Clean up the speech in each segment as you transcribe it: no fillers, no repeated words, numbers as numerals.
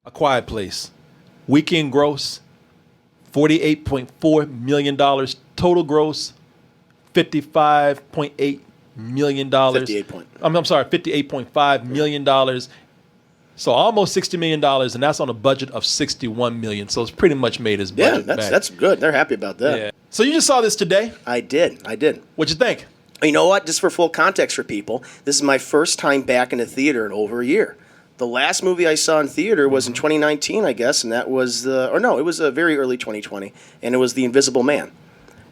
A Quiet Place. Weekend gross, $48.4 million. Total gross, $55.8 million. 58 point. I'm sorry, $58.5 million. So almost $60 million, and that's on a budget of $61 million. So it's pretty much made his budget back. That's good. They're happy about that. Yeah. So you just saw this today? I did. What'd you think? You know what? Just for full context for people, this is my first time back in a theater in over a year. The last movie I saw in theater was in 2019, I guess, and that was it was very early 2020, and it was The Invisible Man.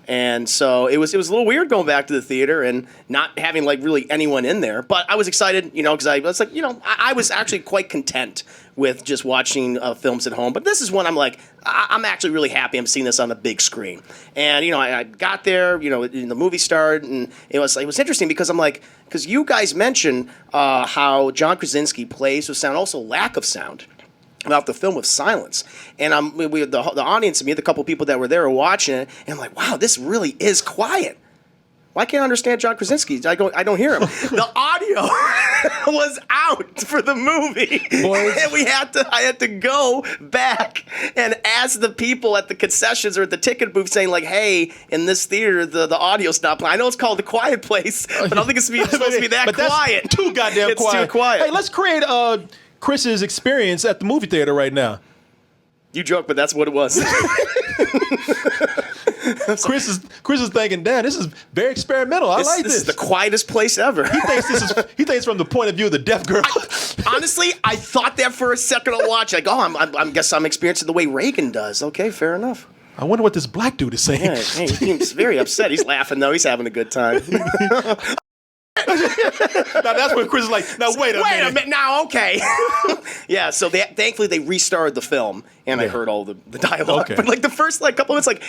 And so it was a little weird going back to the theater and not having like really anyone in there. But I was excited, because I was like, I was actually quite content with just watching films at home. But this is one I'm like, I'm actually really happy I'm seeing this on the big screen. And, I got there, and the movie started, and it was interesting because I'm like, because you guys mentioned how John Krasinski plays with sound, also lack of sound about the film with silence. And the audience and me, the couple people that were there were watching it, and I'm like, wow, this really is quiet. Why can't I understand John Krasinski? I don't hear him. The audio was out for the movie. Boys. And I had to go back and ask the people at the concessions or at the ticket booth saying like, hey, in this theater, the audio's not playing. I know it's called The Quiet Place, but I don't think it's supposed to be that quiet. That's too goddamn quiet. It's too quiet. Hey, let's create Chris's experience at the movie theater right now. You joke, but that's what it was. Chris is thinking, damn, this is very experimental. I like this. This is the quietest place ever. He thinks from the point of view of the deaf girl. Honestly, I thought that for a second on watch. Like, I guess I'm experiencing the way Reagan does. Okay, fair enough. I wonder what this black dude is saying. Yeah, he seems very upset. He's laughing though. He's having a good time. Now that's when Chris is like, now wait a minute. Now, okay. Yeah, so thankfully they restarted the film, and I heard all the dialogue. Okay. But like the first couple of minutes, like,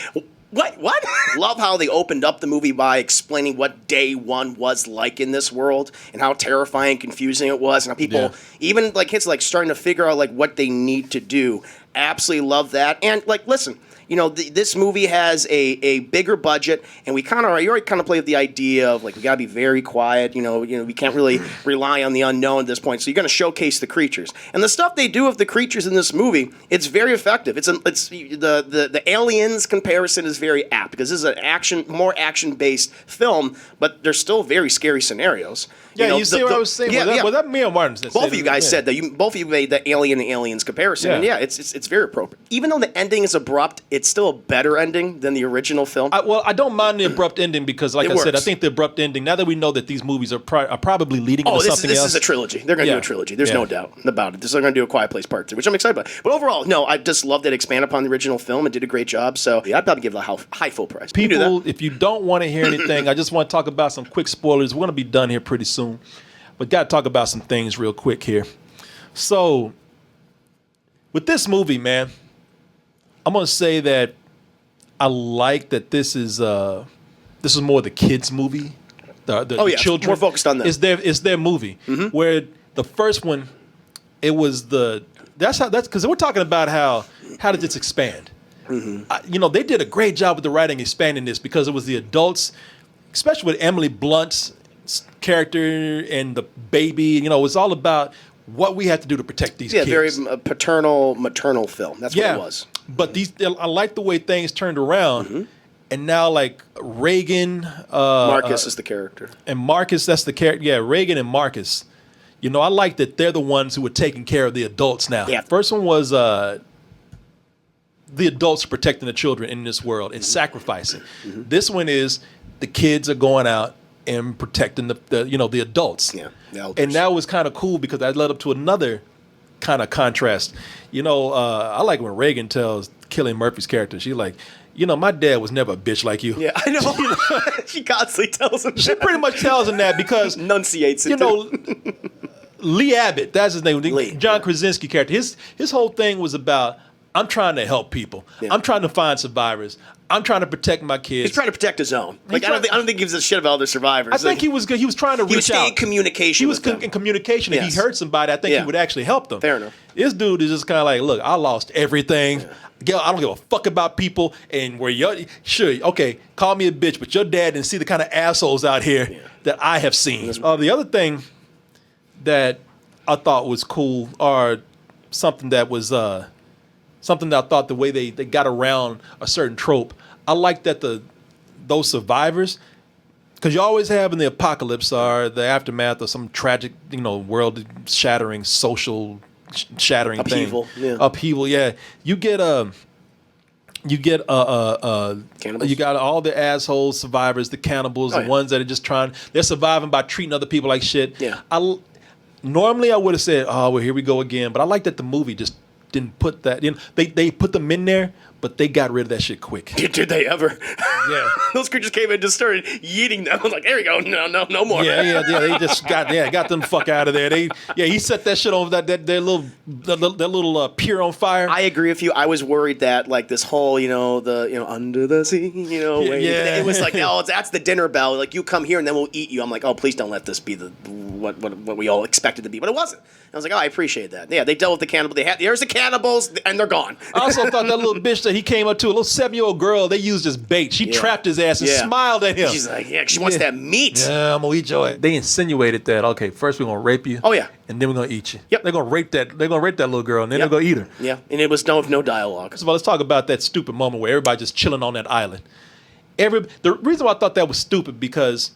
what? Love how they opened up the movie by explaining what day one was like in this world, and how terrifying and confusing it was, and how people, even like kids, like starting to figure out like what they need to do. Absolutely love that. And like, listen, this movie has a bigger budget, and you already kind of play with the idea of like we gotta be very quiet. We can't really rely on the unknown at this point. So you're gonna showcase the creatures, and the stuff they do with the creatures in this movie, it's very effective. It's the Aliens comparison is very apt because this is more action based film, but there's still very scary scenarios. Yeah, you see what I was saying? Was that me or Martin? Both of you guys said that. Both of you made the Alien and Aliens comparison, and it's very appropriate. Even though the ending is abrupt, it's still a better ending than the original film. I don't mind the abrupt ending because, like I said, I think the abrupt ending, now that we know that these movies are probably leading into something else. This is a trilogy. They're going to do a trilogy. There's no doubt about it. They're going to do a Quiet Place Part 2, which I'm excited about. But overall, no, I just loved it. Expand upon the original film and did a great job. So I'd probably give it a high full price. People, if you don't want to hear anything, I just want to talk about some quick spoilers. We're going to be done here pretty soon. But got to talk about some things real quick here. So, with this movie, man, I'm going to say that I like that this is more the kids' movie. The children. More focused on them. It's their movie. Mm-hmm. Where the first one, it was that's because we're talking about how did this expand. Mm-hmm. They did a great job with the writing expanding this because it was the adults, especially with Emily Blunt's character and the baby. It's all about what we have to do to protect these kids. Yeah, very paternal, maternal film. That's what it was. But I like the way things turned around. Mm-hmm. And now, like, Reagan... Marcus is the character. And Marcus, that's the character. Yeah, Reagan and Marcus. I like that they're the ones who are taking care of the adults now. Yeah. First one was the adults protecting the children in this world and sacrificing. Mm-hmm. This one is the kids are going out and protecting the adults. Yeah, the elders. And that was kind of cool because that led up to another kind of contrast. I like when Reagan tells Cillian Murphy's character, she's like, my dad was never a bitch like you. Yeah, I know. She constantly tells him She pretty much tells him that because... Enunciates it. Lee Abbott, that's his name. Lee, John Krasinski character. His whole thing was about, I'm trying to help people. Yeah. I'm trying to find survivors. I'm trying to protect my kids. He's trying to protect his own. I don't think he gives a shit about other survivors. I think he was trying to reach out. He was staying in communication. He was in communication. If he hurt somebody, I think he would actually help them. Fair enough. This dude is just kind of like, look, I lost everything. Yeah. I don't give a fuck about people. And okay, call me a bitch, but your dad didn't see the kind of assholes out here that I have seen. The other thing that I thought was cool are something that was something that I thought the way they got around a certain trope. I like that those survivors, because you always have in the apocalypse or the aftermath of some tragic, world shattering, social shattering upheaval, thing. yeah. Upheaval, yeah. You get Cannibals? you got all the asshole survivors, the cannibals, the ones that are just they're surviving by treating other people like shit. Yeah. Normally I would have said, oh, well, here we go again. But I like that the movie just didn't put that in. They put them in there, but they got rid of that shit quick. Did they ever? Yeah. Those creatures came in and just started yeeting them. I was like, there we go. No more. Yeah. They just got them the fuck out of there. He set that shit on that little pier on fire. I agree with you. I was worried that like this whole, under the sea, Yeah. It was like, oh, that's the dinner bell. Like you come here and then we'll eat you. I'm like, oh, please don't let this be what we all expected to be. But it wasn't. I was like, oh, I appreciate that. Yeah, they dealt with the cannibal. There's the cannibals and they're gone. I also thought that little bitch that he came up to, a little 7-year-old girl, they used as bait. She trapped his ass and smiled at him. She's like, she wants that meat. Yeah, I'm gonna eat your ass. They insinuated that, okay, first we're gonna rape you. Oh, yeah. And then we're gonna eat you. Yep. They're gonna rape that little girl and then they're gonna eat her. Yeah. And it was no dialogue. First of all, let's talk about that stupid moment where everybody just chilling on that island. The reason why I thought that was stupid because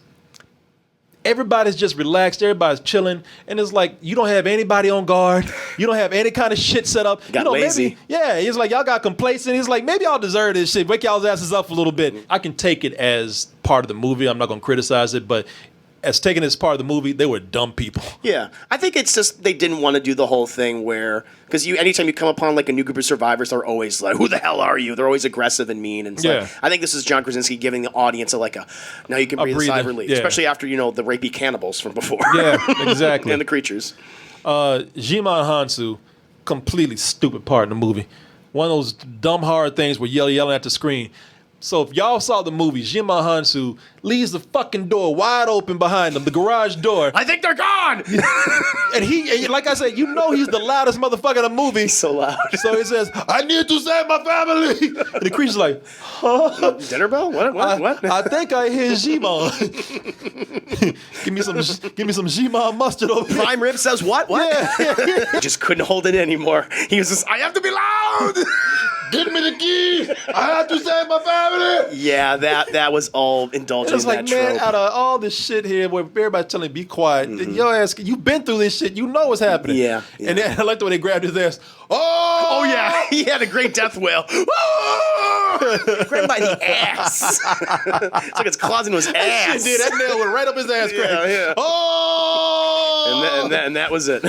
everybody's just relaxed, everybody's chilling, and it's like you don't have anybody on guard, you don't have any kind of shit set up. Got lazy. Maybe, it's like y'all got complacent. He's like, maybe y'all deserve this shit. Wake y'all's asses up a little bit. I can take it as part of the movie. I'm not gonna criticize it, but as taken as part of the movie, they were dumb people. Yeah, I think it's just they didn't want to do the whole thing where because anytime you come upon like a new group of survivors, they're always like, "Who the hell are you?" They're always aggressive and mean. And like, I think this is John Krasinski giving the audience now you can breathe a sigh of relief, especially after the rapey cannibals from before. Yeah, exactly. And the creatures. Jimon Hansu, completely stupid part in the movie. One of those dumb hard things where yelling at the screen. So if y'all saw the movie, Jimon Hansu leaves the fucking door wide open behind him, the garage door. I think they're gone! and like I said, he's the loudest motherfucker in the movie. He's so loud. So he says, I need to save my family. And the creature's like, huh? Dinner bell? What? I think I hear Jimon. give me some Jimon mustard over here. Prime Rib says what? Yeah. He just couldn't hold it anymore. He was just, I have to be loud! Give me the key. I have to save my family. Yeah, that was all indulging It's like, in that trope. man, out of all this shit here where everybody's telling you be quiet, your ass, you've been through this shit, you know what's happening. Yeah. And then I like the way they grabbed his ass. Oh yeah, he had a great death wail. Grabbed him by the ass. It's like it's claws into his ass. Shit, that nail went right up his ass crack. Yeah. Oh! And that was it.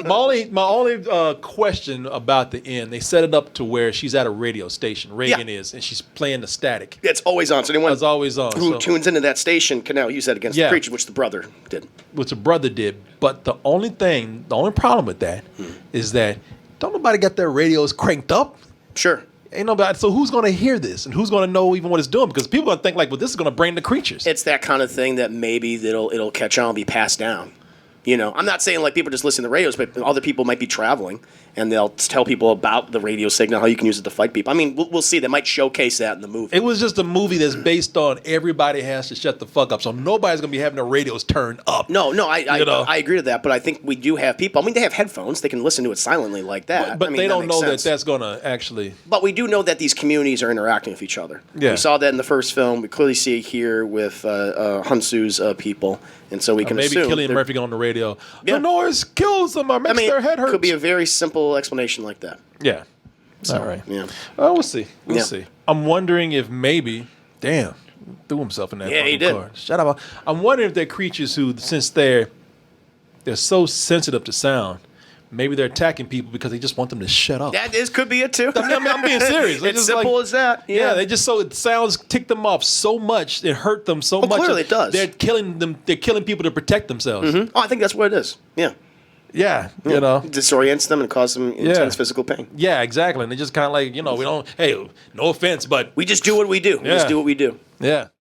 My only question about the end, they set it up to where she's at a radio station, Reagan is, and she's playing the static. It's always on. So anyone It's always on. who tunes into that station can now use that against the creature, which the brother did. Which the brother did. But the only problem with that is that don't nobody got their radios cranked up. Sure. Ain't nobody. So who's going to hear this and who's going to know even what it's doing? Because people are going to think like, well, this is going to bring the creatures. It's that kind of thing that maybe it'll catch on and be passed down. I'm not saying like people just listen to the radios, but other people might be traveling and they'll tell people about the radio signal, how you can use it to fight people. I mean, we'll see. They might showcase that in the movie. It was just a movie that's based on everybody has to shut the fuck up, so nobody's gonna be having their radios turned up. No, I agree to that, but I think we do have people. I mean, they have headphones; they can listen to it silently like that. But they don't know sense. that's gonna actually. But we do know that these communities are interacting with each other. Yeah. We saw that in the first film. We clearly see it here with Hansu's people, and so we can maybe assume Cillian Murphy on the radio. Yeah. The noise kills them or makes their head hurt. Could be a very simple explanation like that. Yeah. So, all right. Yeah. Well, we'll see. We'll Yeah. see. I'm wondering if maybe, threw himself in that fucking he did. car. Shut up. I'm wondering if they're creatures who, since they're so sensitive to sound, maybe they're attacking people because they just want them to shut up. That could be it too. I'm being serious. It's simple as that. Yeah, they just it sounds tick them off so much, it hurt them so much. Clearly it does. They're killing them. They're killing people to protect themselves. Oh, I think that's what it is. Yeah. Yeah, It disorients them and causes them intense physical pain. Yeah, exactly. And they just kind of like, we don't. Hey, no offense, but We just do what we do. We just do what we do. Yeah.